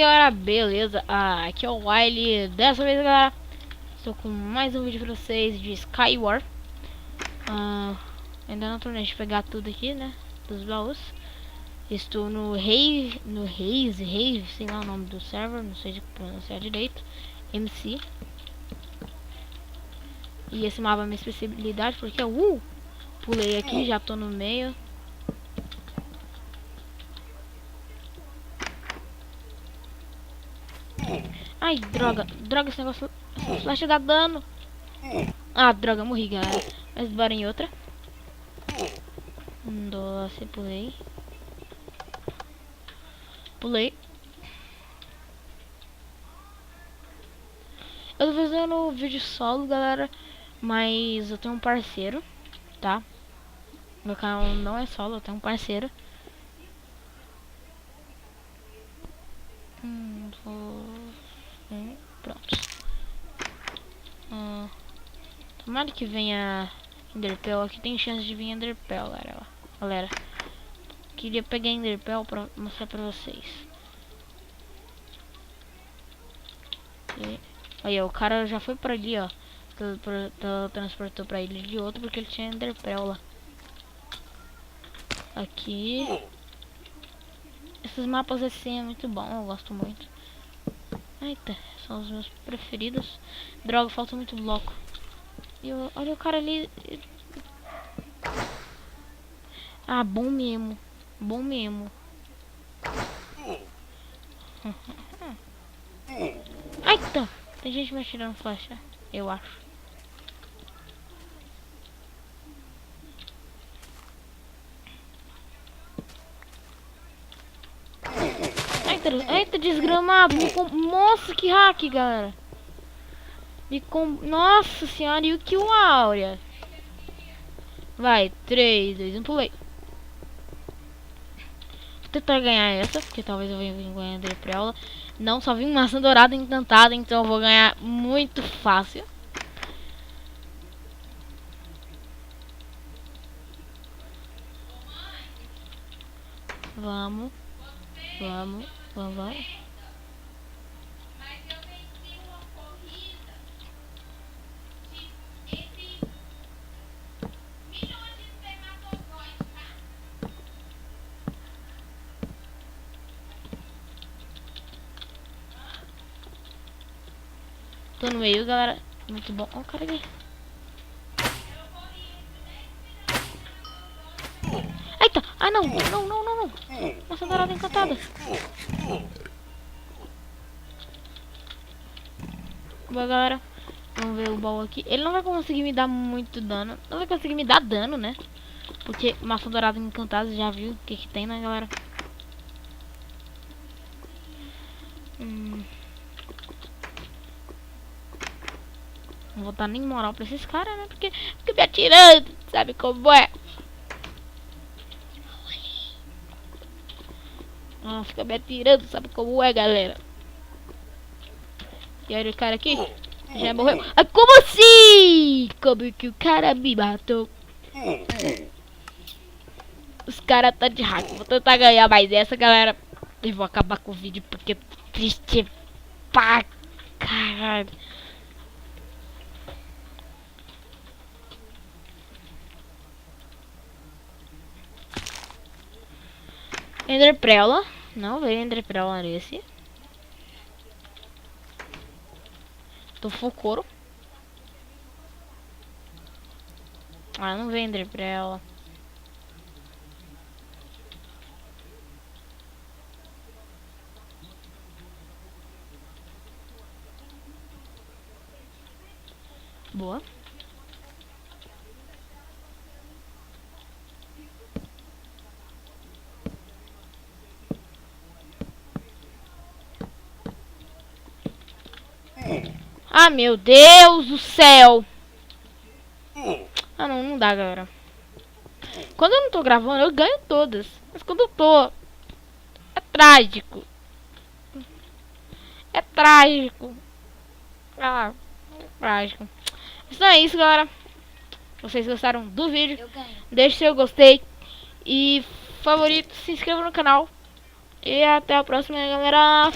galera, beleza? Aqui é o Wiley. Dessa vez, galera, estou com mais um vídeo pra vocês de Skyward. Ainda não terminei de pegar tudo aqui, né, dos baús. Estou no Rave, sei lá o nome do server, não sei de pronunciar direito, MC. E esse mapa é minha especialidade, porque eu pulei aqui, já tô no meio. Ai, droga, esse negócio, essa flecha dá dano. Ah, droga, morri, galera. Mas bora em outra. Nossa, pulei. Eu tô fazendo vídeo solo, galera, mas eu tenho um parceiro, tá? Meu canal não é solo, eu tenho um parceiro. Pronto. Tomara que venha Enderpearl. Aqui tem chance de vir Enderpearl, galera. Queria pegar Enderpearl pra mostrar pra vocês. Aí, ó, o cara já foi pra ali, ó. Transportou pra ilha de outro porque ele tinha Enderpearl lá. Aqui. Esses mapas assim é muito bom, eu gosto muito. Eita, são os meus preferidos. Droga, falta muito bloco. E olha o cara ali. Ah, bom mesmo. Eita, tem gente me atirando flecha, eu acho. Eita, desgramado. Nossa, que hack, galera. Nossa senhora, e o que o Áurea? Vai, 3, 2, 1, pulei. Vou tentar ganhar essa, porque talvez eu venha ganhar Enderpearl. Não, só vi uma maçã dourada encantada, então eu vou ganhar muito fácil. Vamos. Tô no meio, galera. Muito bom. Ó, o cara ali. Eita! Ah, não! Maçã dourada encantada. Boa, galera. Vamos ver o baú aqui. Ele não vai conseguir me dar muito dano. Não vai conseguir me dar dano, né? Porque maçã dourada encantada, já viu o que que tem, né, galera? Não vou dar nem moral pra esses caras, né? Porque me atirando, sabe como é? Fica me atirando, sabe como é, galera? E olha o cara aqui. Já morreu. Ah, como assim? Como que o cara me matou? Os caras tá de hack. Vou tentar ganhar mais essa, galera. E vou acabar com o vídeo porque eu tô triste pra caralho. Enderpearl. Não veio Enderpearl nesse. Tô full couro. Ah, não veio Enderpearl. Boa. Ah, meu Deus do céu. Ah, não dá, galera. Quando eu não tô gravando, eu ganho todas. Mas quando eu tô... É trágico. É trágico. Então é isso, galera. Vocês gostaram do vídeo? Deixe seu gostei. E favorito, se inscreva no canal. E até a próxima, galera.